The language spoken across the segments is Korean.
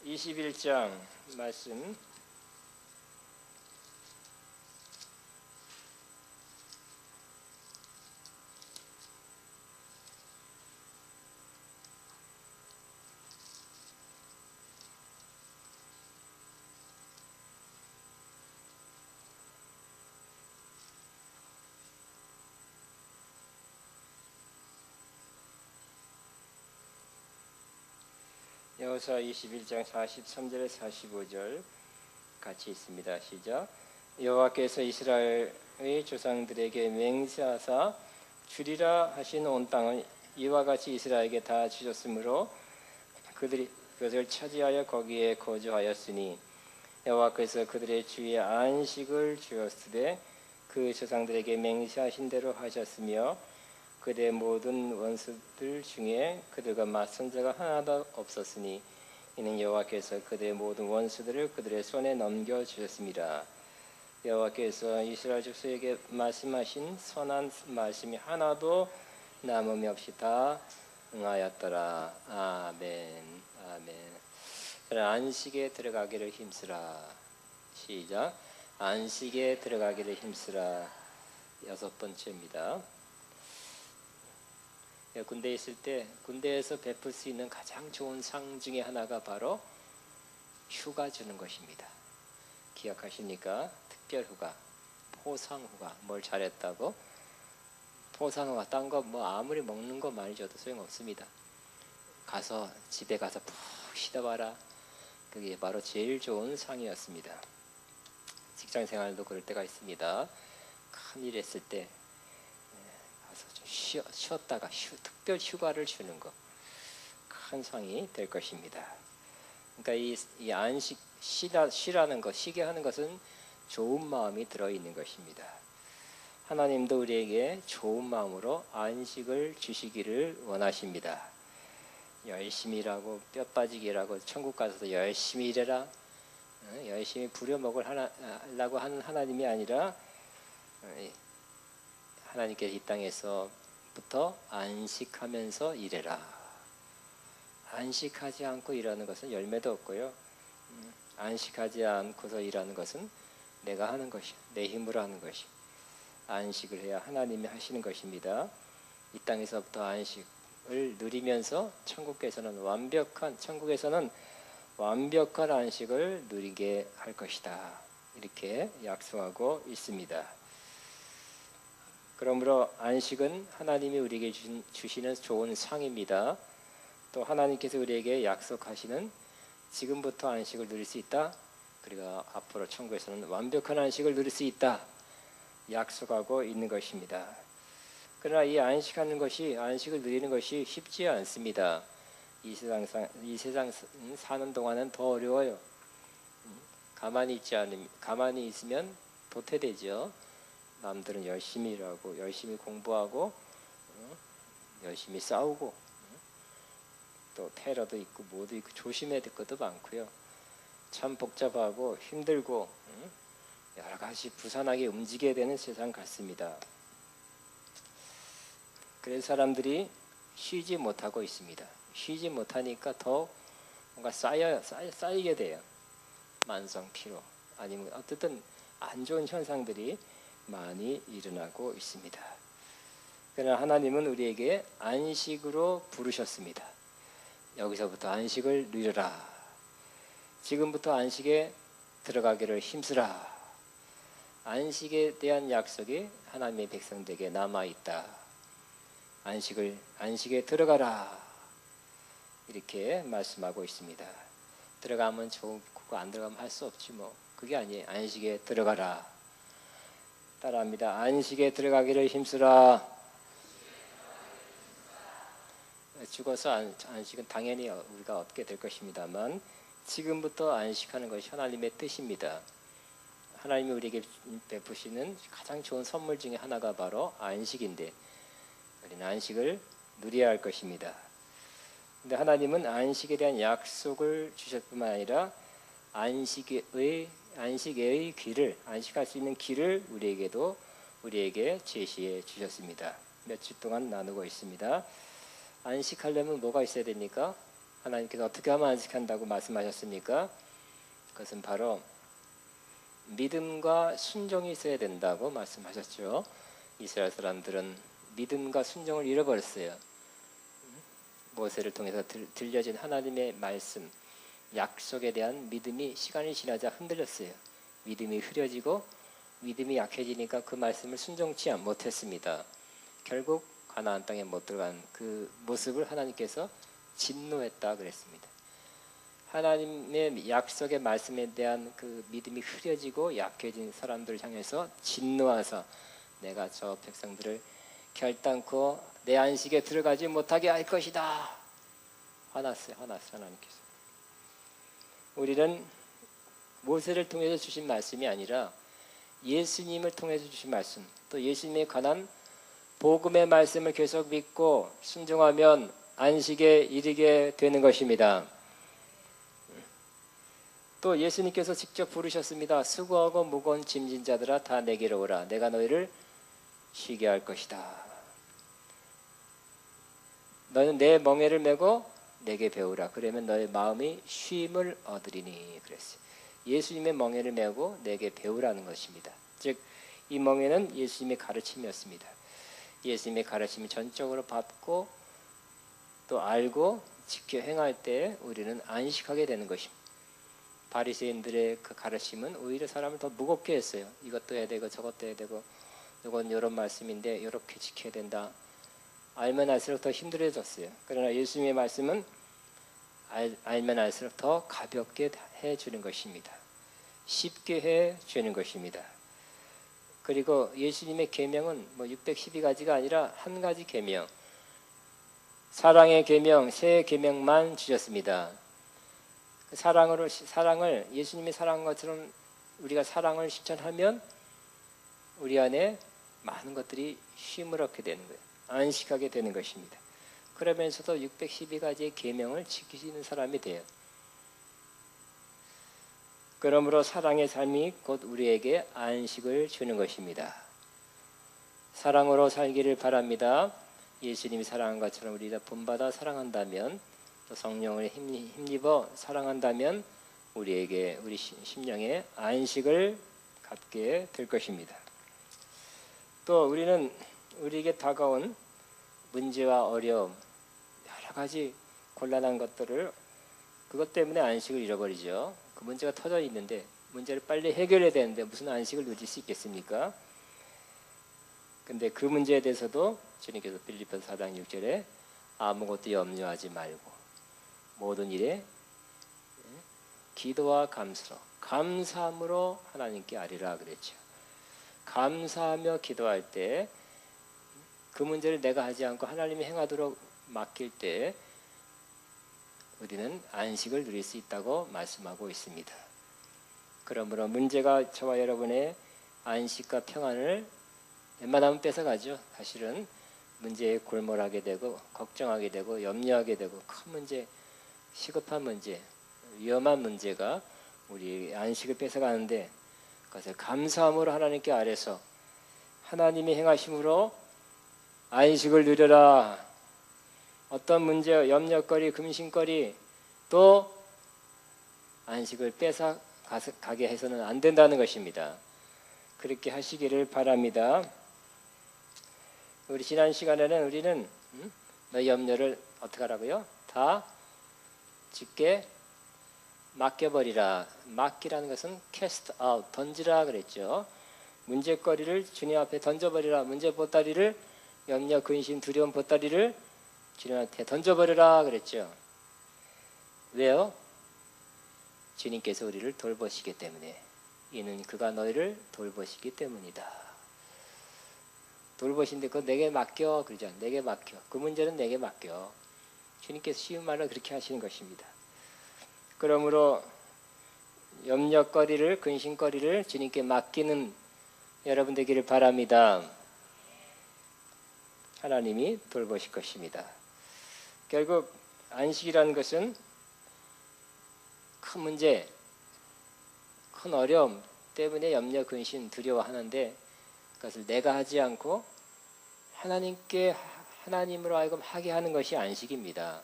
21장 말씀 여호수아 21장 43절에 45절 같이 있습니다. 시작. 여호와께서 이스라엘의 조상들에게 맹세하사 주리라 하신 온 땅을 이와 같이 이스라엘에게 다 주셨으므로 그들이 그것을 차지하여 거기에 거주하였으니 여호와께서 그들의 주의 안식을 주었으되 그 조상들에게 맹세하신 대로 하셨으며 그들의 모든 원수들 중에 그들과 맞선 자가 하나도 없었으니 이는 여호와께서 그들의 모든 원수들을 그들의 손에 넘겨주셨습니다. 여호와께서 이스라엘 족속에게 말씀하신 선한 말씀이 하나도 남음이 없이 다 응하였더라. 아멘. 아멘. 안식에 들어가기를 힘쓰라. 시작. 안식에 들어가기를 힘쓰라. 6번째입니다. 군대에 있을 때 군대에서 베풀 수 있는 가장 좋은 상 중에 하나가 바로 휴가 주는 것입니다. 기억하십니까? 특별 휴가, 포상 휴가. 뭘 잘했다고? 포상 휴가. 딴 거 뭐 아무리 먹는 거 많이 줘도 소용없습니다. 가서 집에 가서 푹 쉬다 봐라. 그게 바로 제일 좋은 상이었습니다. 직장 생활도 그럴 때가 있습니다. 큰일 했을 때 좀 쉬었다가 특별 휴가를 주는 거 큰 상이 될 것입니다. 그러니까 이 안식 쉬라는 것, 쉬게 하는 것은 좋은 마음이 들어있는 것입니다. 하나님도 우리에게 좋은 마음으로 안식을 주시기를 원하십니다. 열심히 일하고 뼈 빠지게 일하고 천국 가서도 열심히 일해라, 열심히 부려먹으려고 하는 하나님이 아니라 하나님께서 이 땅에서부터 안식하면서 일해라. 안식하지 않고 일하는 것은 열매도 없고요. 안식하지 않고서 일하는 것은 내가 하는 것이, 내 힘으로 하는 것이. 안식을 해야 하나님이 하시는 것입니다. 이 땅에서부터 안식을 누리면서 천국에서는 완벽한 안식을 누리게 할 것이다. 이렇게 약속하고 있습니다. 그러므로 안식은 하나님이 우리에게 주시는 좋은 상입니다. 또 하나님께서 우리에게 약속하시는 지금부터 안식을 누릴 수 있다. 그리고 앞으로 천국에서는 완벽한 안식을 누릴 수 있다. 약속하고 있는 것입니다. 그러나 이 안식을 누리는 것이 쉽지 않습니다. 이 세상 사는 동안은 더 어려워요. 가만히 있으면 도태되죠. 남들은 열심히 일하고 열심히 공부하고 열심히 싸우고 또 테러도 있고 뭐도 있고 조심해야 될 것도 많고요. 참 복잡하고 힘들고 여러 가지 부산하게 움직여야 되는 세상 같습니다. 그래서 사람들이 쉬지 못하고 있습니다. 쉬지 못하니까 더 뭔가 쌓이게 돼요. 만성 피로 아니면 어쨌든 안 좋은 현상들이 많이 일어나고 있습니다. 그러나 하나님은 우리에게 안식으로 부르셨습니다. 여기서부터 안식을 누려라. 지금부터 안식에 들어가기를 힘쓰라. 안식에 대한 약속이 하나님의 백성들에게 남아있다. 안식에 들어가라. 이렇게 말씀하고 있습니다. 들어가면 좋고 안 들어가면 할 수 없지 뭐. 그게 아니에요. 안식에 들어가라. 따라합니다. 안식에 들어가기를 힘쓰라. 죽어서 안식은 당연히 우리가 얻게 될 것입니다만 지금부터 안식하는 것이 하나님의 뜻입니다. 하나님이 우리에게 베푸시는 가장 좋은 선물 중에 하나가 바로 안식인데 우리는 안식을 누려야 할 것입니다. 그런데 하나님은 안식에 대한 약속을 주실 뿐만 아니라 안식의 길을, 안식할 수 있는 길을 우리에게 제시해 주셨습니다. 며칠 동안 나누고 있습니다. 안식하려면 뭐가 있어야 됩니까? 하나님께서 어떻게 하면 안식한다고 말씀하셨습니까? 그것은 바로 믿음과 순종이 있어야 된다고 말씀하셨죠. 이스라엘 사람들은 믿음과 순종을 잃어버렸어요. 모세를 통해서 들려진 하나님의 말씀, 약속에 대한 믿음이 시간이 지나자 흔들렸어요. 믿음이 흐려지고 믿음이 약해지니까 그 말씀을 순종치 못했습니다. 결국 가나안 땅에 못 들어간 그 모습을 하나님께서 진노했다 그랬습니다. 하나님의 약속의 말씀에 대한 그 믿음이 흐려지고 약해진 사람들을 향해서 진노하사 내가 저 백성들을 결단코 내 안식에 들어가지 못하게 할 것이다. 화났어요. 하나님께서. 우리는 모세를 통해서 주신 말씀이 아니라 예수님을 통해서 주신 말씀, 또 예수님에 관한 복음의 말씀을 계속 믿고 순종하면 안식에 이르게 되는 것입니다. 또 예수님께서 직접 부르셨습니다. 수고하고 무거운 짐진 자들아 다 내게로 오라. 내가 너희를 쉬게 할 것이다. 너는 내 멍에를 메고 내게 배우라. 그러면 너의 마음이 쉼을 얻으리니 그랬어요. 예수님의 멍에를 메고 내게 배우라는 것입니다. 즉 이 멍에는 예수님의 가르침이었습니다. 예수님의 가르침을 전적으로 받고 또 알고 지켜 행할 때 우리는 안식하게 되는 것입니다. 바리새인들의 그 가르침은 오히려 사람을 더 무겁게 했어요. 이것도 해야 되고 저것도 해야 되고 이건 이런 말씀인데 이렇게 지켜야 된다. 알면 알수록 더 힘들어졌어요. 그러나 예수님의 말씀은 알면 알수록 더 가볍게 해주는 것입니다. 쉽게 해주는 것입니다. 그리고 예수님의 계명은 612가지가 아니라 한 가지 계명, 사랑의 계명, 세 계명만 주셨습니다. 사랑을 예수님의 사랑한 것처럼 우리가 사랑을 실천하면 우리 안에 많은 것들이 쉼을 얻게 되는 거예요. 안식하게 되는 것입니다. 그러면서도 612가지의 계명을 지키시는 사람이 돼요. 그러므로 사랑의 삶이 곧 우리에게 안식을 주는 것입니다. 사랑으로 살기를 바랍니다. 예수님이 사랑한 것처럼 우리가 본받아 사랑한다면 또 성령을 힘입어 사랑한다면 우리에게 우리 심령에 안식을 갖게 될 것입니다. 또 우리는 우리에게 다가온 문제와 어려움 여러 가지 곤란한 것들을 그것 때문에 안식을 잃어버리죠. 그 문제가 터져 있는데 문제를 빨리 해결해야 되는데 무슨 안식을 누릴 수 있겠습니까? 근데 그 문제에 대해서도 주님께서 빌립보서 4장 6절에 아무것도 염려하지 말고 모든 일에 기도와 감사로 감사함으로 하나님께 아뢰라 그랬죠. 감사하며 기도할 때 그 문제를 내가 하지 않고 하나님이 행하도록 맡길 때 우리는 안식을 누릴 수 있다고 말씀하고 있습니다. 그러므로 문제가 저와 여러분의 안식과 평안을 웬만하면 뺏어가죠. 사실은 문제에 골몰하게 되고 걱정하게 되고 염려하게 되고 큰 문제, 시급한 문제, 위험한 문제가 우리 안식을 뺏어가는데 그것을 감사함으로 하나님께 아뢰서 하나님의 행하심으로 안식을 누려라. 어떤 문제, 염려거리, 근심거리 또 안식을 뺏어가게 해서는 안 된다는 것입니다. 그렇게 하시기를 바랍니다. 우리 지난 시간에는 우리는 너희 염려를 어떻게 하라고요? 다 주께 맡겨버리라. 맡기라는 것은 cast out, 던지라 그랬죠. 문제거리를 주님 앞에 던져버리라. 문제 보따리를 염려, 근심, 두려움 보따리를 주님한테 던져버리라 그랬죠. 왜요? 주님께서 우리를 돌보시기 때문에. 이는 그가 너희를 돌보시기 때문이다. 돌보신데 그거 내게 맡겨 그러죠. 내게 맡겨. 그 문제는 내게 맡겨. 주님께서 쉬운 말로 그렇게 하시는 것입니다. 그러므로 염려거리를 근심거리를 주님께 맡기는 여러분 되기를 바랍니다. 하나님이 돌보실 것입니다. 결국 안식이라는 것은 큰 문제, 큰 어려움 때문에 염려, 근심, 두려워하는데 그것을 내가 하지 않고 하나님께 하나님으로 하여금 하게 하는 것이 안식입니다.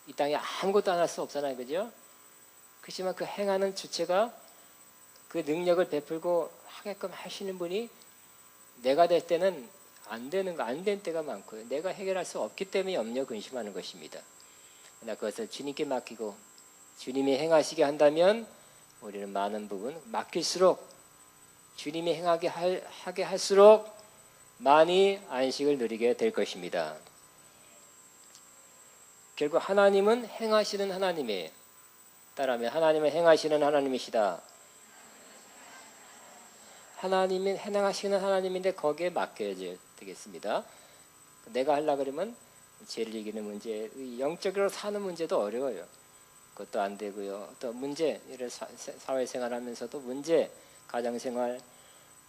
이 땅에 아무것도 안 할 수 없잖아요, 그죠? 그렇지만 그 행하는 주체가 그 능력을 베풀고 하게끔 하시는 분이 내가 될 때는 안 되는 거, 안 된 때가 많고요. 내가 해결할 수 없기 때문에 염려 근심하는 것입니다. 그러나 그것을 주님께 맡기고 주님이 행하시게 한다면 우리는 많은 부분 맡길수록 주님이 하게 할수록 많이 안식을 누리게 될 것입니다. 결국 하나님은 행하시는 하나님이에요. 따라하면 하나님은 행하시는 하나님이시다. 하나님이 행하시는 하나님인데 거기에 맡겨야 되겠습니다. 내가 하려고 그러면 죄를 이기는 문제, 영적으로 사는 문제도 어려워요. 그것도 안 되고요. 또 문제, 이런 사회생활 하면서도 문제, 가정생활,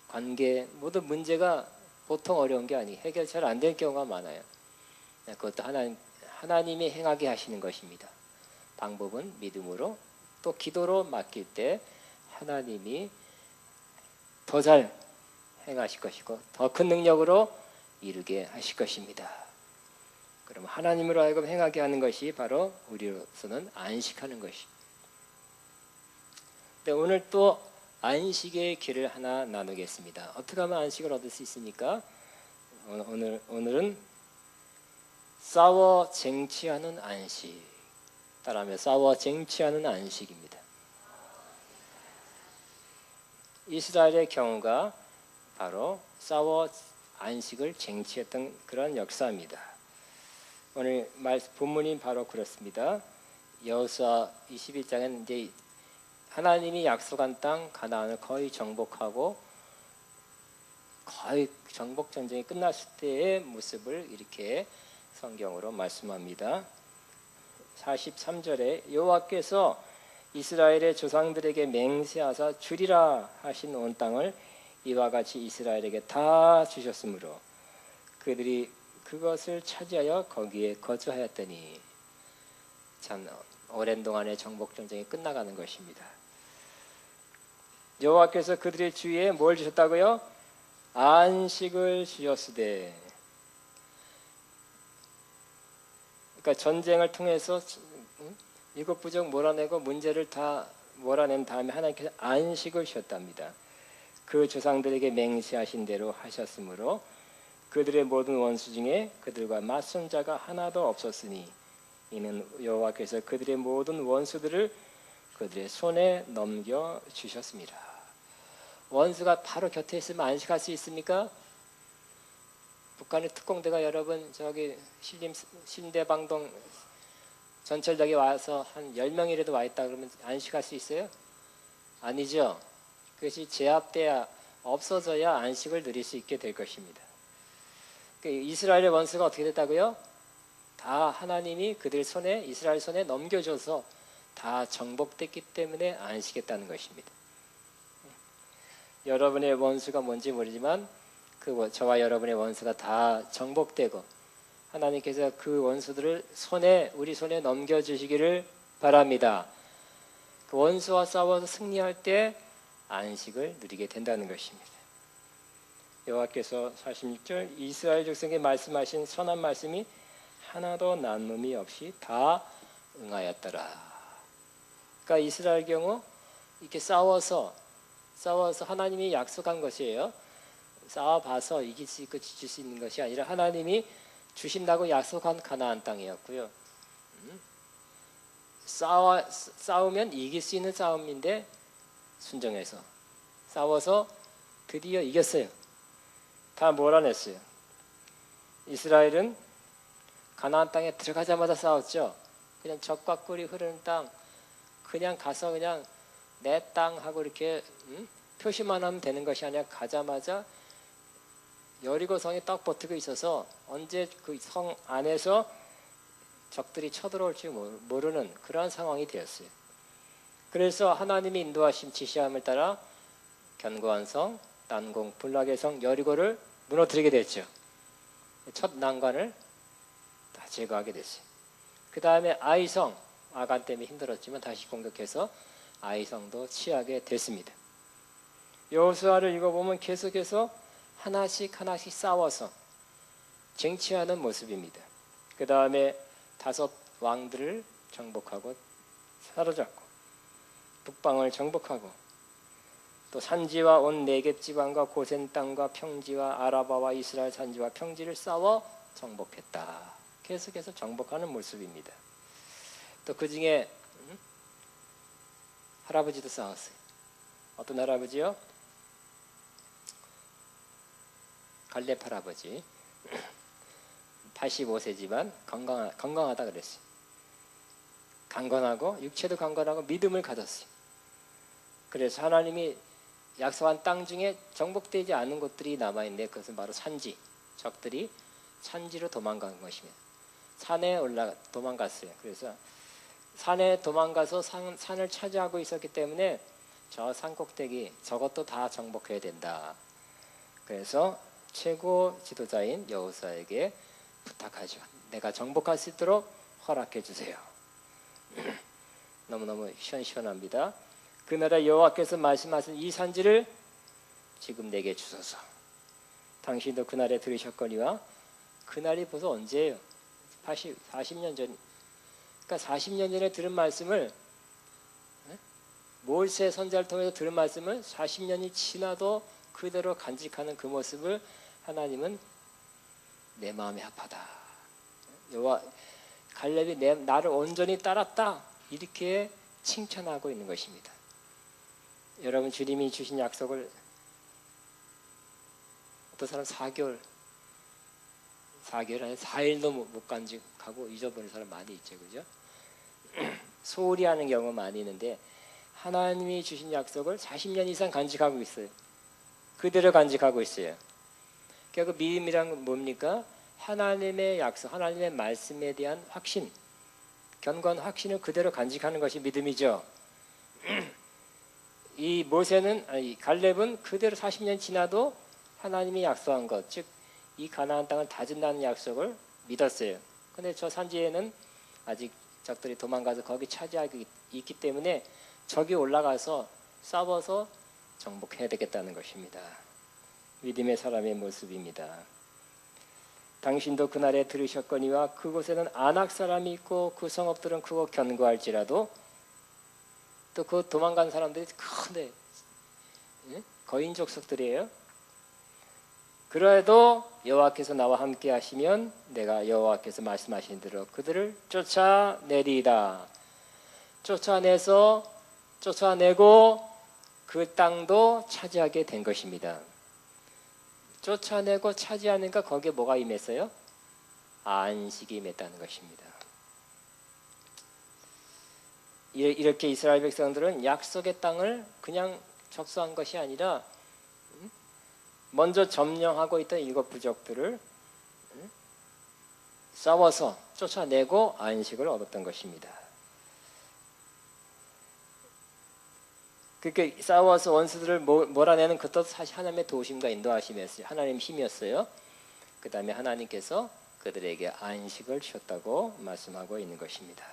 관계 모두 문제가 보통 어려운 게 아니에요. 해결 잘 안 될 경우가 많아요. 그것도 하나님이 행하게 하시는 것입니다. 방법은 믿음으로 또 기도로 맡길 때 하나님이 더 잘 행하실 것이고 더 큰 능력으로 이루게 하실 것입니다. 그럼 하나님으로 하여금 행하게 하는 것이 바로 우리로서는 안식하는 것이. 네, 오늘 또 안식의 길을 하나 나누겠습니다. 어떻게 하면 안식을 얻을 수 있습니까? 오늘은 싸워 쟁취하는 안식. 따라하며 싸워 쟁취하는 안식입니다. 이스라엘의 경우가 바로 싸워 안식을 쟁취했던 그런 역사입니다. 오늘 본문이 바로 그렇습니다. 여호수아 21장은 이제 하나님이 약속한 땅 가나안을 거의 정복하고 거의 정복 전쟁이 끝났을 때의 모습을 이렇게 성경으로 말씀합니다. 43절에 여호와께서 이스라엘의 조상들에게 맹세하사 주리라 하신 온 땅을 이와 같이 이스라엘에게 다 주셨으므로 그들이 그것을 차지하여 거기에 거주하였더니 참 오랜 동안의 정복 전쟁이 끝나가는 것입니다. 여호와께서 그들의 주위에 뭘 주셨다고요? 안식을 주셨으되. 그러니까 전쟁을 통해서 일곱 부족 몰아내고 문제를 다 몰아낸 다음에 하나님께서 안식을 주셨답니다. 그 조상들에게 맹세하신 대로 하셨으므로 그들의 모든 원수 중에 그들과 맞선 자가 하나도 없었으니 이는 여호와께서 그들의 모든 원수들을 그들의 손에 넘겨 주셨습니다. 원수가 바로 곁에 있으면 안식할 수 있습니까? 북한의 특공대가 여러분 저기 신대방동 전철역에 와서 한 10명이라도 와 있다 그러면 안식할 수 있어요? 아니죠. 그것이 제압돼야 없어져야 안식을 누릴 수 있게 될 것입니다. 이스라엘의 원수가 어떻게 됐다고요? 다 하나님이 그들 손에 이스라엘 손에 넘겨줘서 다 정복됐기 때문에 안식했다는 것입니다. 여러분의 원수가 뭔지 모르지만 저와 여러분의 원수가 다 정복되고 하나님께서 그 원수들을 우리 손에 넘겨주시기를 바랍니다. 그 원수와 싸워서 승리할 때 안식을 누리게 된다는 것입니다. 여호와께서 46절 이스라엘 족속에게 말씀하신 선한 말씀이 하나도 남음이 없이 다 응하였더라. 그러니까 이스라엘 경우 이렇게 싸워서 하나님이 약속한 것이에요. 싸워봐서 이길 수 있고 지킬 수 있는 것이 아니라 하나님이 주신다고 약속한 가나안 땅이었고요. 싸우면 이길 수 있는 싸움인데 순종해서 싸워서 드디어 이겼어요. 다 몰아냈어요. 이스라엘은 가나안 땅에 들어가자마자 싸웠죠. 그냥 적과 꿀이 흐르는 땅 그냥 가서 그냥 내 땅 하고 이렇게 표시만 하면 되는 것이 아니라 가자마자 여리고 성이 딱 버티고 있어서 언제 그 성 안에서 적들이 쳐들어올지 모르는 그러한 상황이 되었어요. 그래서 하나님이 인도하신 지시함을 따라 견고한 성, 난공, 불락의 성 여리고를 무너뜨리게 됐죠. 첫 난관을 다 제거하게 됐어요. 그 다음에 아이성, 아간 때문에 힘들었지만 다시 공격해서 아이성도 취하게 됐습니다. 여호수아를 읽어보면 계속해서 하나씩 싸워서 쟁취하는 모습입니다. 그 다음에 왕들을 정복하고 사로잡고 북방을 정복하고 또 산지와 온 네겝 지방과 고센 땅과 평지와 아라바와 이스라엘 산지와 평지를 싸워 정복했다. 계속해서 정복하는 모습입니다. 또 그 중에 할아버지도 싸웠어요. 어떤 할아버지요? 갈렙 할아버지. 85세지만 건강하다 그랬어요. 강건하고 육체도 강건하고 믿음을 가졌어요. 그래서 하나님이 약속한 땅 중에 정복되지 않은 곳들이 남아있는데 그것은 바로 산지, 적들이 산지로 도망간 것입니다. 산에 도망갔어요. 그래서 산에 도망가서 산을 차지하고 있었기 때문에 저 산꼭대기 저것도 다 정복해야 된다. 그래서 최고 지도자인 여호수아에게 부탁하죠. 내가 정복할 수 있도록 허락해 주세요. 너무너무 시원시원합니다. 그날에 여호와께서 말씀하신 이 산지를 지금 내게 주소서. 당신도 그날에 들으셨거니와 그날이 벌써 언제예요? 40년 전. 그러니까 40년 전에 들은 말씀을 모세 선지자를 통해서 들은 말씀을 40년이 지나도 그대로 간직하는 그 모습을 하나님은 내 마음에 합하다. 여호와 갈렙이 나를 온전히 따랐다. 이렇게 칭찬하고 있는 것입니다. 여러분 주님이 주신 약속을 어떤 사람 4개월 아니 4일도 못 간직하고 잊어버린 사람 많이 있죠. 그죠? 소홀히 하는 경우 많이 있는데 하나님이 주신 약속을 40년 이상 간직하고 있어요. 그대로 간직하고 있어요. 그러니까 그 믿음이란 건 뭡니까? 하나님의 약속, 하나님의 말씀에 대한 확신, 견고한 확신을 그대로 간직하는 것이 믿음이죠. 이 갈렙은 그대로 40년 지나도 하나님이 약속한 것, 즉 이 가나안 땅을 다진다는 약속을 믿었어요. 그런데 저 산지에는 아직 적들이 도망가서 거기 차지하고 있기 때문에 적이 올라가서 싸워서 정복해야 되겠다는 것입니다. 믿음의 사람의 모습입니다. 당신도 그날에 들으셨거니와 그곳에는 아낙 사람이 있고 그 성읍들은 크고 견고할지라도 또 그 도망간 사람들이 큰데 거인 족속들이에요. 그래도 여호와께서 나와 함께 하시면 내가 여호와께서 말씀하신 대로 그들을 쫓아내리이다. 쫓아내고 그 땅도 차지하게 된 것입니다. 쫓아내고 차지하니까 거기에 뭐가 임했어요? 안식이 임했다는 것입니다. 이렇게 이스라엘 백성들은 약속의 땅을 그냥 접수한 것이 아니라 먼저 점령하고 있던 7 부족들을 싸워서 쫓아내고 안식을 얻었던 것입니다. 그렇게 싸워서 원수들을 몰아내는 그것도 사실 하나님의 도우심과 인도하심이었어요. 하나님 힘이었어요. 그 다음에 하나님께서 그들에게 안식을 주셨다고 말씀하고 있는 것입니다.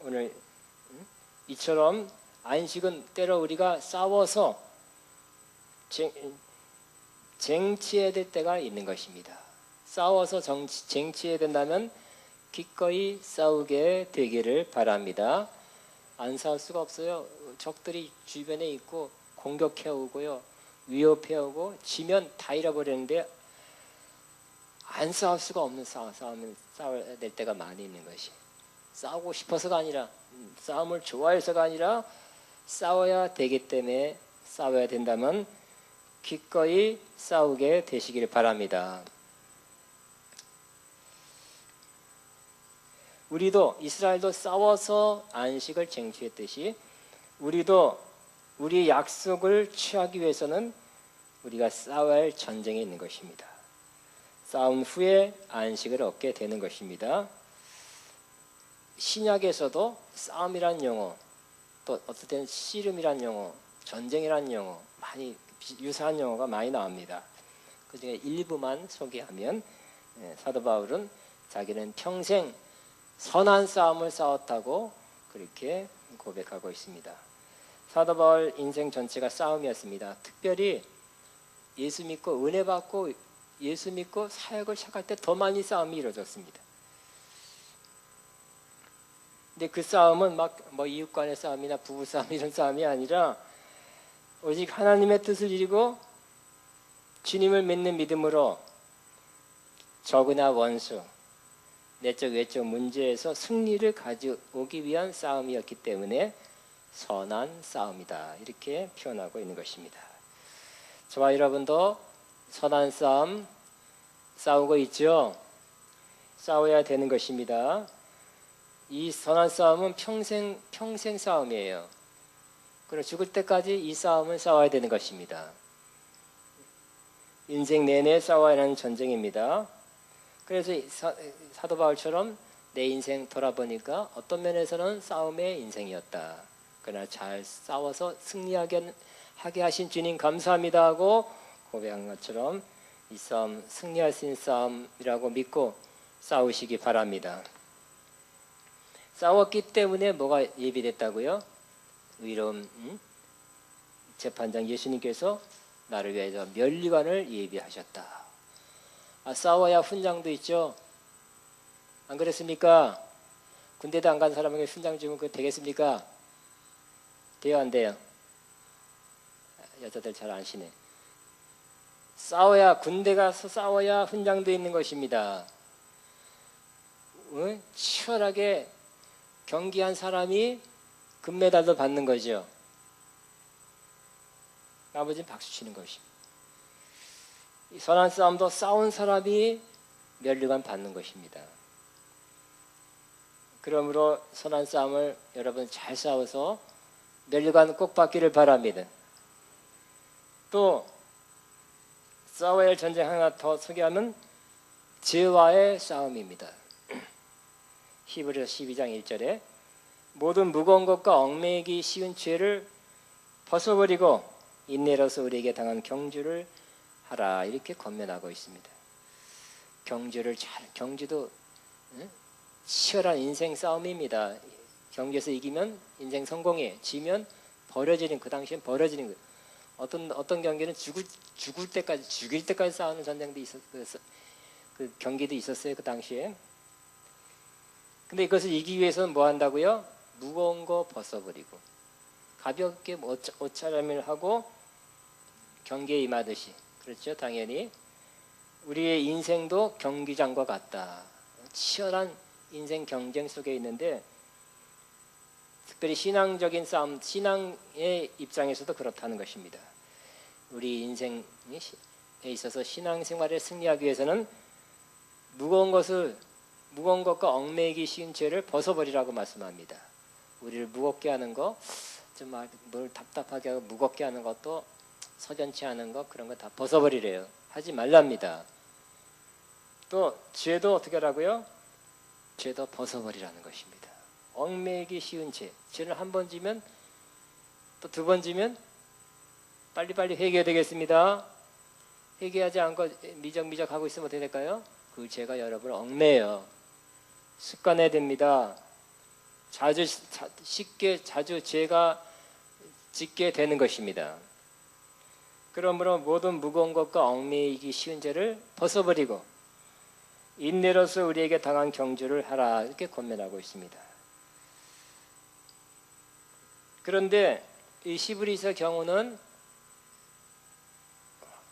오늘 이처럼 안식은 때로 우리가 싸워서 쟁취해야 될 때가 있는 것입니다. 싸워서 쟁취해야 된다면 기꺼이 싸우게 되기를 바랍니다. 안 싸울 수가 없어요. 적들이 주변에 있고 공격해오고요, 위협해오고 지면 다 잃어버리는데 안 싸울 수가 없는 싸워야 될 때가 많이 있는 것이. 싸우고 싶어서가 아니라, 싸움을 좋아해서가 아니라 싸워야 되기 때문에 싸워야 된다면 기꺼이 싸우게 되시길 바랍니다. 우리도 이스라엘도 싸워서 안식을 쟁취했듯이 우리도 우리의 약속을 취하기 위해서는 우리가 싸워야 할 전쟁에 있는 것입니다. 싸운 후에 안식을 얻게 되는 것입니다. 신약에서도 싸움이란 용어, 또 어떨 때는 씨름이란 용어, 전쟁이란 용어, 많이 유사한 용어가 많이 나옵니다. 그 중에 일부만 소개하면 사도 바울은 자기는 평생 선한 싸움을 싸웠다고 그렇게 고백하고 있습니다. 사도 바울 인생 전체가 싸움이었습니다. 특별히 예수 믿고 은혜 받고 예수 믿고 사역을 시작할 때 더 많이 싸움이 이루어졌습니다. 근데 그 싸움은 막 뭐 이웃 간의 싸움이나 부부 싸움 이런 싸움이 아니라 오직 하나님의 뜻을 이루고 주님을 믿는 믿음으로 적이나 원수, 내적 외적 문제에서 승리를 가져오기 위한 싸움이었기 때문에 선한 싸움이다. 이렇게 표현하고 있는 것입니다. 저와 여러분도 선한 싸움 싸우고 있죠? 싸워야 되는 것입니다. 이 선한 싸움은 평생 싸움이에요. 그리고 죽을 때까지 이 싸움을 싸워야 되는 것입니다. 인생 내내 싸워야 하는 전쟁입니다. 그래서 사도 바울처럼 내 인생 돌아보니까 어떤 면에서는 싸움의 인생이었다. 그러나 잘 싸워서 승리하게 하신 주님 감사합니다 하고 고백한 것처럼 이 싸움 승리할 수 있는 싸움이라고 믿고 싸우시기 바랍니다. 싸웠기 때문에 뭐가 예비됐다고요? 의로운 재판장 예수님께서 나를 위해서 면류관을 예비하셨다. 싸워야 훈장도 있죠. 안 그렇습니까? 군대도 안 간 사람에게 훈장 주면 그거 되겠습니까? 돼요, 안 돼요? 여자들 잘 아시네. 군대 가서 싸워야 훈장도 있는 것입니다. 치열하게 경기한 사람이 금메달도 받는 거죠. 나머지는 박수 치는 것입니다. 선한 싸움도 싸운 사람이 면류관 받는 것입니다. 그러므로 선한 싸움을 여러분 잘 싸워서 면류관 꼭 받기를 바랍니다. 또 싸워야 할 전쟁 하나 더 소개하면 죄와의 싸움입니다. 히브리서 12장 1절에 모든 무거운 것과 얽매이기 쉬운 죄를 벗어버리고 인내로서 우리에게 당한 경주를 하라 이렇게 권면하고 있습니다. 경주도 치열한 인생 싸움입니다. 경주에서 이기면 인생 성공해, 지면 버려지는 그 당시엔 버려지는 거. 어떤 경기는 죽일 때까지 싸우는 전쟁도 있었어요. 그 경기도 있었어요 그 당시에. 근데 이것을 이기기 위해서는 뭐 한다고요? 무거운 거 벗어버리고 가볍게 옷차림을 하고 경기에 임하듯이. 그렇죠, 당연히 우리의 인생도 경기장과 같다. 치열한 인생 경쟁 속에 있는데 특별히 신앙적인 싸움, 신앙의 입장에서도 그렇다는 것입니다. 우리 인생에 있어서 신앙생활에 승리하기 위해서는 무거운 것과 얽매이기 쉬운 죄를 벗어버리라고 말씀합니다. 우리를 무겁게 하는 거, 좀 뭘 답답하게 하고 무겁게 하는 것도 석연치 않은 것 그런 거 다 벗어버리래요. 하지 말랍니다. 또 죄도 어떻게 하라고요? 죄도 벗어버리라는 것입니다. 얽매이기 쉬운 죄를 한 번 지면 또 두 번 지면 빨리빨리 회개해야 되겠습니다. 회개하지 않고 미적미적 하고 있으면 어떻게 될까요? 그 죄가 여러분을 얽매여 습관해야 됩니다. 자주 죄가 짓게 되는 것입니다. 그러므로 모든 무거운 것과 얽매이기 쉬운 죄를 벗어버리고 인내로서 우리에게 당한 경주를 하라 이렇게 권면하고 있습니다. 그런데 이 히브리서 경우는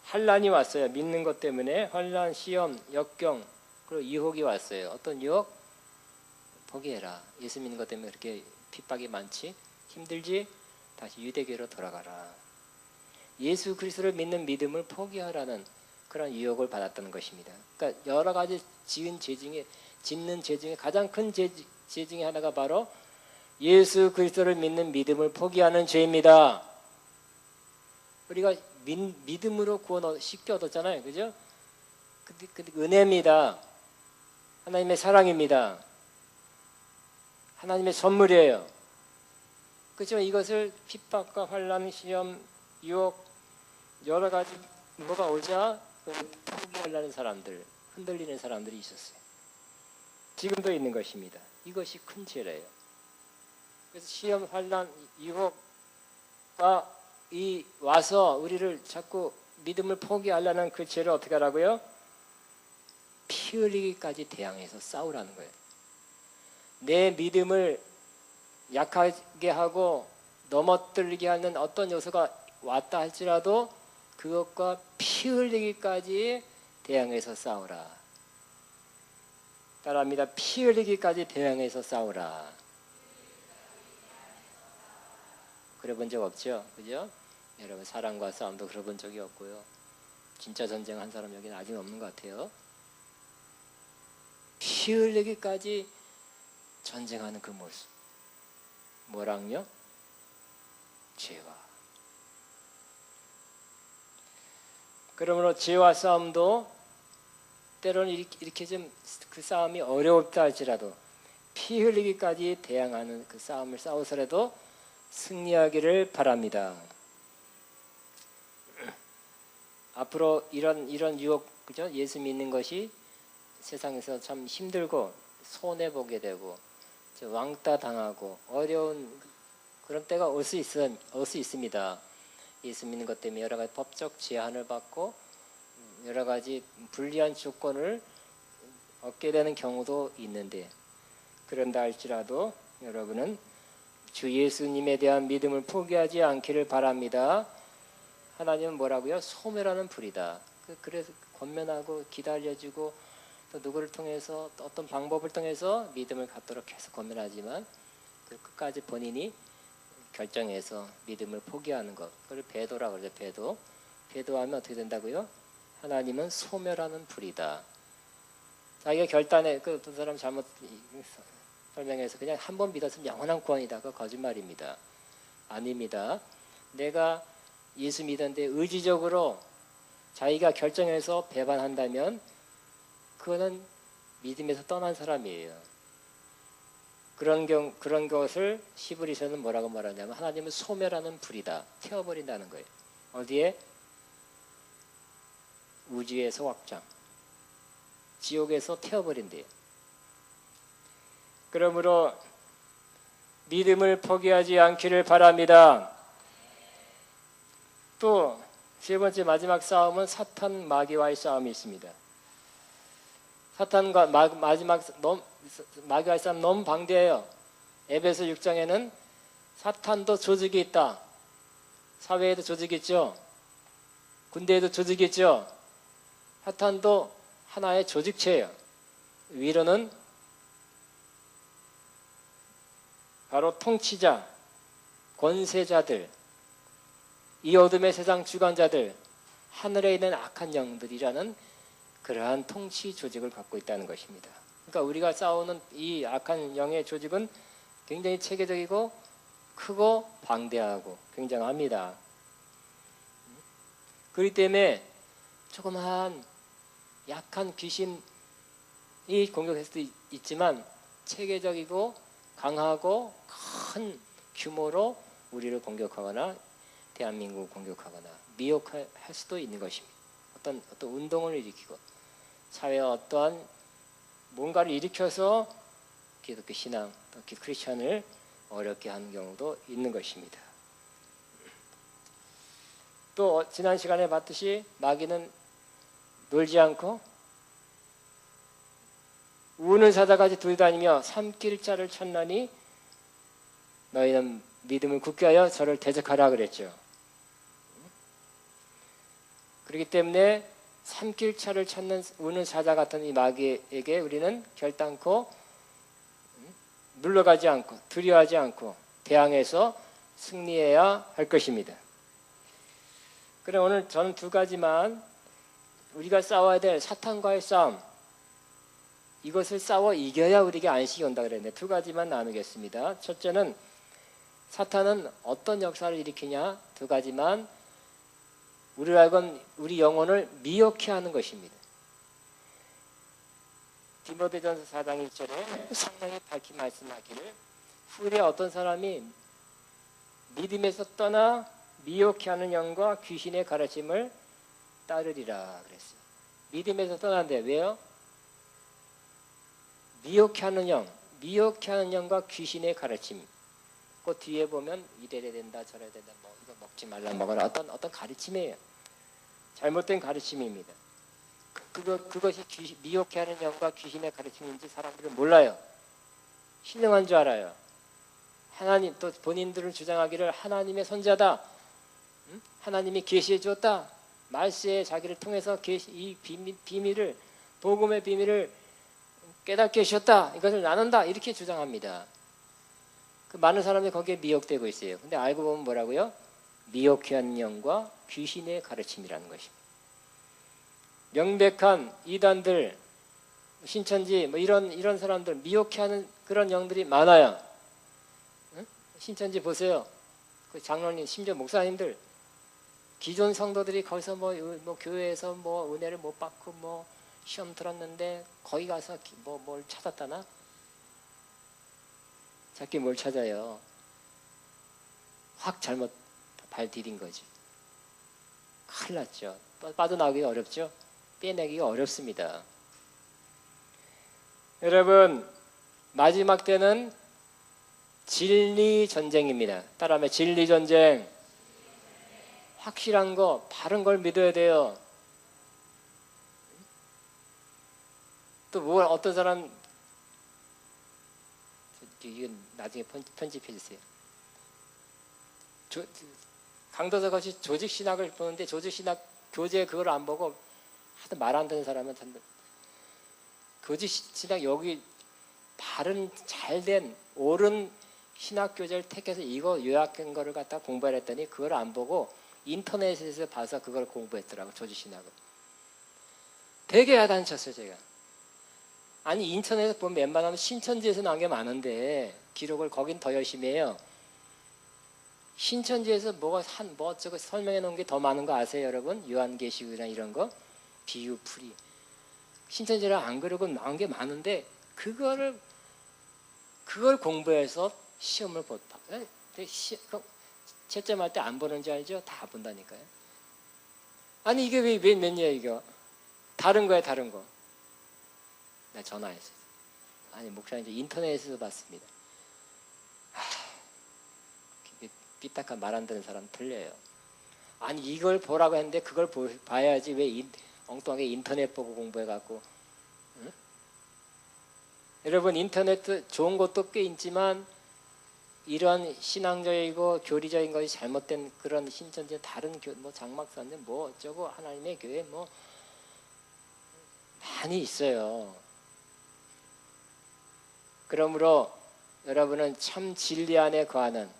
환난이 왔어요. 믿는 것 때문에 환난, 시험, 역경 그리고 유혹이 왔어요. 어떤 유혹? 포기해라. 예수 믿는 것 때문에 그렇게 핍박이 많지? 힘들지? 다시 유대교로 돌아가라. 예수 그리스도를 믿는 믿음을 포기하라는 그런 유혹을 받았다는 것입니다. 그러니까 여러 가지 짓는 죄 중에 가장 큰 죄 중에 하나가 바로 예수 그리스도를 믿는 믿음을 포기하는 죄입니다. 우리가 믿음으로 구원 쉽게 얻었잖아요. 그죠? 근데 은혜입니다. 하나님의 사랑입니다. 하나님의 선물이에요. 그렇지만 이것을 핍박과 환난, 시험, 유혹 여러 가지 뭐가 오자 포기하려는 사람들, 흔들리는 사람들이 있었어요. 지금도 있는 것입니다. 이것이 큰 죄래요. 그래서 시험, 환난, 유혹과 와서 우리를 자꾸 믿음을 포기하려는 그 죄를 어떻게 하라고요? 피 흘리기까지 대항해서 싸우라는 거예요. 내 믿음을 약하게 하고 넘어뜨리게 하는 어떤 요소가 왔다 할지라도 그것과 피 흘리기까지 대항해서 싸우라. 따라합니다. 피 흘리기까지 대항해서 싸우라. 그래 본 적 없죠? 그죠? 여러분 사랑과 싸움도 그래 본 적이 없고요. 진짜 전쟁 한 사람 여기는 아직 없는 것 같아요. 피 흘리기까지 전쟁하는 그 모습. 뭐랑요? 죄와. 그러므로 죄와 싸움도 때로는 이렇게 좀 그 싸움이 어려웠다 할지라도 피 흘리기까지 대항하는 그 싸움을 싸워서라도 승리하기를 바랍니다. 앞으로 이런 유혹, 그죠? 예수 믿는 것이 세상에서 참 힘들고 손해 보게 되고 왕따 당하고 어려운 그런 때가 올 수 있습니다. 예수 믿는 것 때문에 여러 가지 법적 제한을 받고 여러 가지 불리한 조건을 얻게 되는 경우도 있는데, 그런다 할지라도 여러분은 주 예수님에 대한 믿음을 포기하지 않기를 바랍니다. 하나님은 뭐라고요? 소멸하는 불이다. 그래서 권면하고 기다려주고 또 누구를 통해서 또 어떤 방법을 통해서 믿음을 갖도록 계속 권면하지만 그 끝까지 본인이 결정해서 믿음을 포기하는 것, 그걸 배도라고 그러죠. 배도하면 어떻게 된다고요? 하나님은 소멸하는 불이다. 자기가 결단해, 그 어떤 사람 잘못 설명해서 그냥 한 번 믿었으면 영원한 구원이다. 그거 거짓말입니다. 아닙니다. 내가 예수 믿었는데 의지적으로 자기가 결정해서 배반한다면 그거는 믿음에서 떠난 사람이에요. 그런 것을 히브리서는 뭐라고 말하냐면 하나님은 소멸하는 불이다. 태워버린다는 거예요. 어디에? 우주의 소확장. 지옥에서 태워버린대요. 그러므로 믿음을 포기하지 않기를 바랍니다. 또 세 번째 마지막 싸움은 사탄 마귀와의 싸움이 있습니다. 사탄과 마지막 마귀와의 싸움 너무 방대해요. 에베소 6장에는 사탄도 조직이 있다. 사회에도 조직이 있죠. 군대에도 조직이 있죠. 사탄도 하나의 조직체예요. 위로는 바로 통치자, 권세자들, 이 어둠의 세상 주관자들, 하늘에 있는 악한 영들이라는 그러한 통치 조직을 갖고 있다는 것입니다. 그러니까 우리가 싸우는 이 악한 영의 조직은 굉장히 체계적이고 크고 방대하고 굉장합니다. 그렇기 때문에 조그마한 약한 귀신이 공격할 수도 있지만 체계적이고 강하고 큰 규모로 우리를 공격하거나 대한민국을 공격하거나 미혹할 수도 있는 것입니다. 어떤 운동을 일으키고 사회에 어떠한 뭔가를 일으켜서 기독교 신앙, 또 크리스천을 어렵게 하는 경우도 있는 것입니다. 또 지난 시간에 봤듯이 마귀는 놀지 않고 우는 사자같이 두리다니며 삼킬 자를 찾나니 너희는 믿음을 굳게 하여 저를 대적하라 그랬죠. 그렇기 때문에 삼킬 자를 찾는 우는 사자 같은 이 마귀에게 우리는 결단코 물러가지 않고 두려워하지 않고 대항해서 승리해야 할 것입니다. 그래 오늘 저는 두 가지만 우리가 싸워야 될 사탄과의 싸움, 이것을 싸워 이겨야 우리에게 안식이 온다 그랬는데 두 가지만 나누겠습니다. 첫째는 사탄은 어떤 역사를 일으키냐, 두 가지만 우리를 알건 우리 영혼을 미혹해 하는 것입니다. 디모데전서 4장 1절에 성령이 밝히 말씀하기를 후에 어떤 사람이 믿음에서 떠나 미혹해 하는 영과 귀신의 가르침을 따르리라 그랬어요. 믿음에서 떠난데 왜요? 미혹해 하는 영과 귀신의 가르침. 그 뒤에 보면 이래야 된다 저래야 된다 뭐 이거 먹지 말라 먹어라 어떤 가르침이에요. 잘못된 가르침입니다. 그것이 미혹해 하는 영과 귀신의 가르침인지 사람들은 몰라요. 신령한 줄 알아요. 하나님 또 본인들은 주장하기를 하나님의 선자다. 하나님이 계시해 주었다. 말세에 자기를 통해서 이 비밀을 복음의 비밀을 깨닫게 하셨다. 이것을 나눈다. 이렇게 주장합니다. 그 많은 사람들이 거기에 미혹되고 있어요. 근데 알고 보면 뭐라고요? 미혹한 영과 귀신의 가르침이라는 것입니다. 명백한 이단들, 신천지 뭐 이런 사람들 미혹해 하는 그런 영들이 많아요. 응? 신천지 보세요. 그 장로님, 심지어 목사님들, 기존 성도들이 거기서 뭐 교회에서 뭐 은혜를 못 받고 뭐 시험 들었는데 거기 가서 뭘 찾았다나? 자기 뭘 찾아요? 확 잘못 발 디딘 거지. 큰일 났죠. 빠져나오기가 어렵죠. 빼내기가 어렵습니다. 여러분, 마지막 때는 진리 전쟁입니다. 따라하면 진리 전쟁. 확실한 거, 바른 걸 믿어야 돼요. 또 뭘 어떤 사람, 이건 나중에 편집해 주세요. 강도서 같이 조직신학을 보는데 조직신학 교재 그걸 안 보고 하도 말 안 듣는 사람은 조직신학 여기 바른 잘된 옳은 신학 교재를 택해서 이거 요약한 거를 갖다 공부를 했더니 그걸 안 보고 인터넷에서 봐서 그걸 공부했더라고. 조직신학을 되게 야단쳤어요. 제가 아니 인터넷에서 보면 웬만하면 신천지에서 나온 게 많은데 기록을 거긴 더 열심히 해요. 신천지에서 뭐 어쩌고 설명해 놓은 게 더 많은 거 아세요, 여러분? 요한계시록이나 이런 거, 비유풀이. 신천지라 안 그러고 나온 게 많은데 그걸 공부해서 시험을 못 봐. 채점할 때 안 보는 줄 알죠? 다 본다니까요. 아니 이게 왜 몇냐 이거? 다른 거야, 다른 거. 나 전화했어요. 아니 목사님 인터넷에서 봤습니다. 삐딱한 말 안 듣는 사람 틀려요. 아니 이걸 보라고 했는데 그걸 봐야지 왜 엉뚱하게 인터넷 보고 공부해갖고. 응? 여러분 인터넷 좋은 것도 꽤 있지만 이런 신앙적이고 교리적인 것이 잘못된 그런 신천지 다른 뭐 장막사님 뭐 어쩌고 하나님의 교회 뭐 많이 있어요. 그러므로 여러분은 참 진리 안에 거하는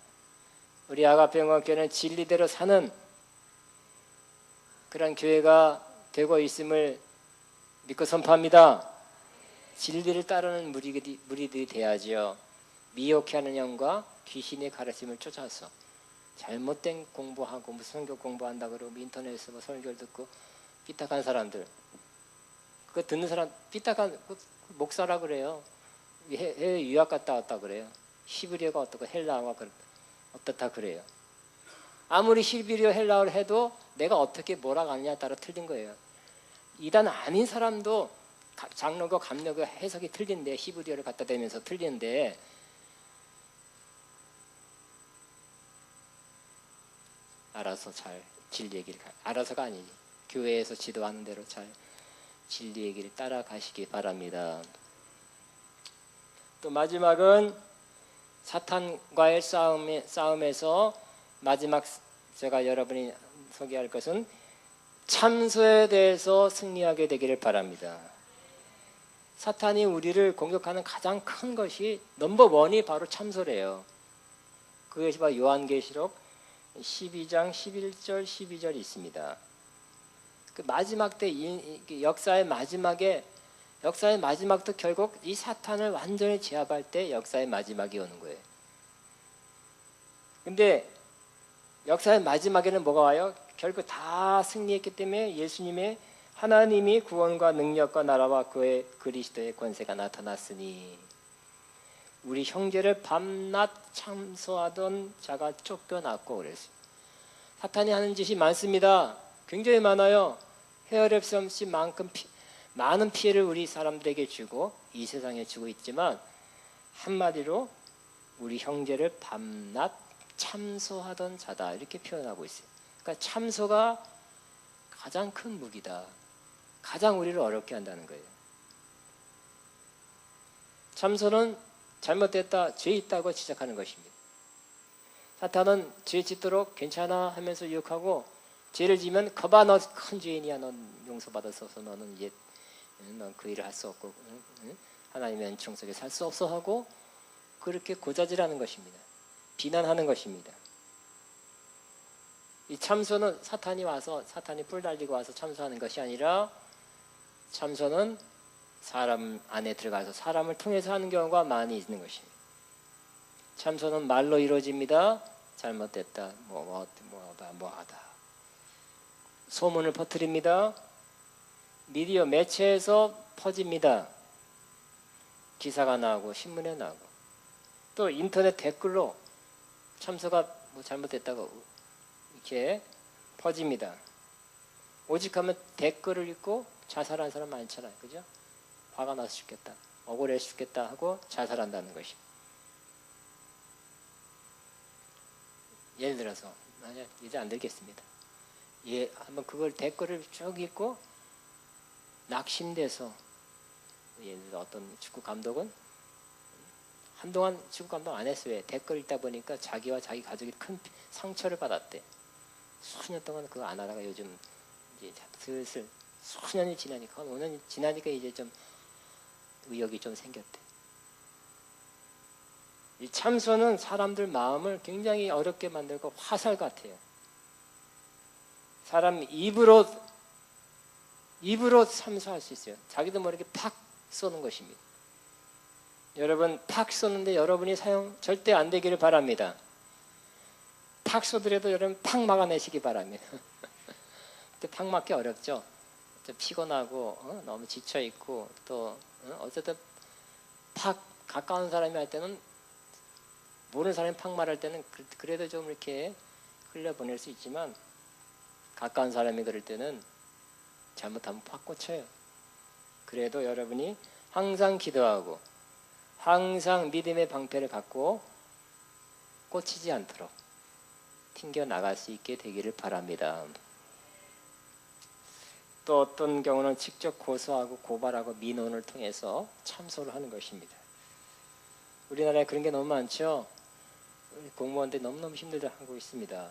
우리 아가페영광교회는 진리대로 사는 그런 교회가 되고 있음을 믿고 선포합니다. 진리를 따르는 무리들이 돼야지요. 미혹해 하는 영과 귀신의 가르침을 쫓아서 잘못된 공부하고 무슨 성경 공부한다 그러고 인터넷에서 뭐 설교를 듣고 삐딱한 사람들, 그거 듣는 사람 삐딱한 목사라 그래요. 해외 유학 갔다 왔다 그래요. 히브리어가 어떻고 헬라어가 어떻다 그래요. 아무리 히브리어 헬라어를 해도 내가 어떻게 뭐라고 하느냐에 따라 틀린 거예요. 이단 아닌 사람도 장로가 감로가 해석이 틀린데 히브리어를 갖다 대면서 틀리는데 알아서 잘 진리 얘기를 알아서가 아니지. 교회에서 지도하는 대로 잘 진리 얘기를 따라가시기 바랍니다. 또 마지막은 사탄과의 싸움에서 마지막 제가 여러분이 소개할 것은 참소에 대해서 승리하게 되기를 바랍니다. 사탄이 우리를 공격하는 가장 큰 것이 넘버원이 바로 참소래요. 그것이 바로 요한계시록 12장 11절 12절이 있습니다. 그 마지막 때 역사의 마지막도 결국 이 사탄을 완전히 제압할 때 역사의 마지막이 오는 거예요. 근데 역사의 마지막에는 뭐가 와요? 결국 다 승리했기 때문에 예수님의 하나님이 구원과 능력과 나라와 그의 그리스도의 권세가 나타났으니 우리 형제를 밤낮 참소하던 자가 쫓겨났고 그랬어요. 사탄이 하는 짓이 많습니다. 굉장히 많아요. 헤어랩 수 없이 많은 피해를 우리 사람들에게 주고 이 세상에 주고 있지만 한마디로 우리 형제를 밤낮 참소하던 자다 이렇게 표현하고 있어요. 그러니까 참소가 가장 큰 무기다. 가장 우리를 어렵게 한다는 거예요. 참소는 잘못됐다, 죄 있다고 지적하는 것입니다. 사탄은 죄 짓도록 괜찮아 하면서 유혹하고, 죄를 지면 거봐 너 큰 죄인이야, 넌 용서받았어서 너는 이제 넌 그 일을 할 수 없고 하나님의 은총 속에 살 수 없어 하고 그렇게 고자질하는 것입니다. 비난하는 것입니다. 이 참소는 사탄이 뿔 달리고 와서 참소하는 것이 아니라, 참소는 사람 안에 들어가서 사람을 통해서 하는 경우가 많이 있는 것입니다. 참소는 말로 이루어집니다. 잘못됐다, 뭐하다. 소문을 퍼뜨립니다. 미디어 매체에서 퍼집니다. 기사가 나오고 신문에 나오고, 또 인터넷 댓글로 참소가 뭐 잘못됐다고 이렇게 퍼집니다. 오직하면 댓글을 읽고 자살한 사람 많잖아요, 그죠? 화가 나서 죽겠다, 억울해서 죽겠다 하고 자살한다는 것입니다. 예를 들어서 이제 안 되겠습니다. 한번 그걸 댓글을 쭉 읽고 낙심돼서, 예를 들어 어떤 축구 감독은 한동안 축구 감독 안 했어요. 왜? 댓글 읽다 보니까 자기와 자기 가족이 큰 상처를 받았대. 수년 동안 그거 안 하다가 요즘 이제 슬슬 수년이 지나니까, 5년이 지나니까 이제 좀 의욕이 좀 생겼대. 이 참소는 사람들 마음을 굉장히 어렵게 만들고 화살 같아요. 사람 입으로 참소할 수 있어요. 자기도 모르게 팍 쏘는 것입니다. 여러분, 팍 쏘는데 여러분이 사용 절대 안 되기를 바랍니다. 팍 쏘더라도 여러분 팍 막아내시기 바랍니다. 근데 팍 맞기 어렵죠. 좀 피곤하고 너무 지쳐 있고, 또 어쨌든 팍 가까운 사람이 할 때는, 모르는 사람이 팍 말할 때는 그래도 좀 이렇게 흘려보낼 수 있지만, 가까운 사람이 그럴 때는 잘못하면 팍 꽂혀요. 그래도 여러분이 항상 기도하고 항상 믿음의 방패를 갖고 꽂히지 않도록 튕겨나갈 수 있게 되기를 바랍니다. 또 어떤 경우는 직접 고소하고 고발하고 민원을 통해서 참소를 하는 것입니다. 우리나라에 그런 게 너무 많죠. 공무원들이 너무너무 힘들어하고 있습니다.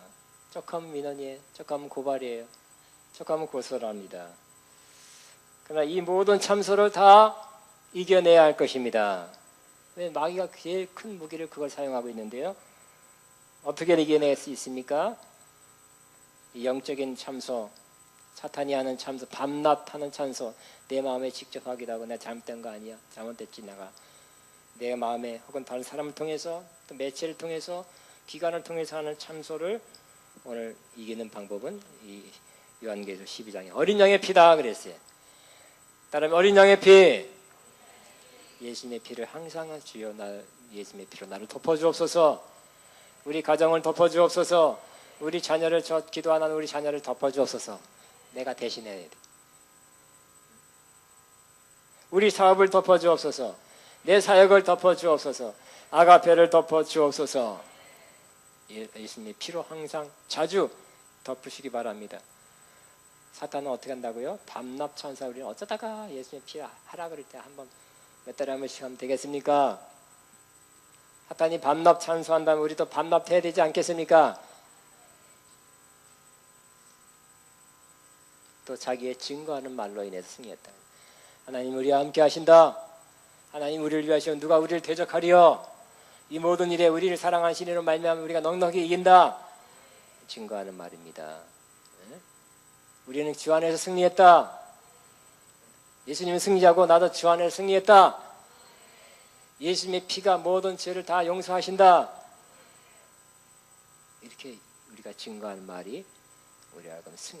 쪽하면 민원이에요, 쪽하면 고발이에요, 쪽하면 고소를 합니다. 그러나 이 모든 참소를 다 이겨내야 할 것입니다. 왜? 마귀가 제일 큰 무기를 그걸 사용하고 있는데요. 어떻게 이겨낼 수 있습니까? 이 영적인 참소, 사탄이 하는 참소, 밤낮하는 참소, 내 마음에 직접 하기도 하고, 내가 잘못된 거 아니야, 잘못됐지, 내 마음에, 혹은 다른 사람을 통해서, 또 매체를 통해서, 기관을 통해서 하는 참소를 오늘 이기는 방법은 이 요한계시록 12장에 어린 양의 피다 그랬어요. 따르면 어린 양의 피, 예수님의 피를 항상 주여, 예수님의 피로 나를 덮어주옵소서, 우리 가정을 덮어주옵소서, 우리 자녀를, 기도하는 우리 자녀를 덮어주옵소서. 내가 대신해야 돼. 우리 사업을 덮어주옵소서, 내 사역을 덮어주옵소서, 아가페를 덮어주옵소서. 예수님의 피로 항상 자주 덮으시기 바랍니다. 사탄은 어떻게 한다고요? 밤낮 천사, 우리는 어쩌다가 예수님의 피 하라 그럴 때 한번 몇 달에 한 번씩 하면 되겠습니까? 사탄이 밤낮 찬수한다면 우리도 밤낮 해야 되지 않겠습니까? 또 자기의 증거하는 말로 인해서 승리했다. 하나님 우리와 함께 하신다. 하나님 우리를 위하시오. 누가 우리를 대적하리요? 이 모든 일에 우리를 사랑하신 이로 말미암아 우리가 넉넉히 이긴다. 증거하는 말입니다. 우리는 주 안에서 승리했다. 예수님은 승리자고 나도 주 안에서 승리했다. 예수님의 피가 모든 죄를 다 용서하신다. 이렇게 우리가 증거하는 말이 우리가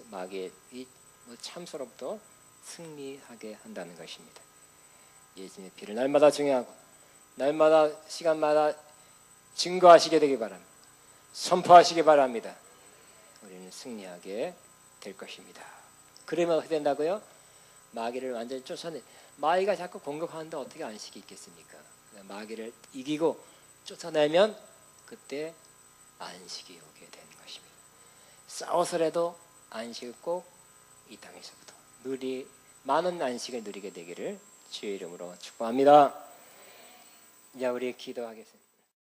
마귀의 이 참소로부터 승리하게 한다는 것입니다. 예수님의 피를 날마다 증거하고 날마다 시간마다 증거하시게 되기 바랍니다. 선포하시기 바랍니다. 우리는 승리하게 될 것입니다. 그러면 어떻게 된다고요? 마귀를 완전히 쫓아내. 마귀가 자꾸 공격하는데 어떻게 안식이 있겠습니까? 마귀를 이기고 쫓아내면 그때 안식이 오게 되는 것입니다. 싸워서라도 안식을 꼭 이 땅에서부터 많은 안식을 누리게 되기를 주의 이름으로 축복합니다. 이제 우리 기도하겠습니다.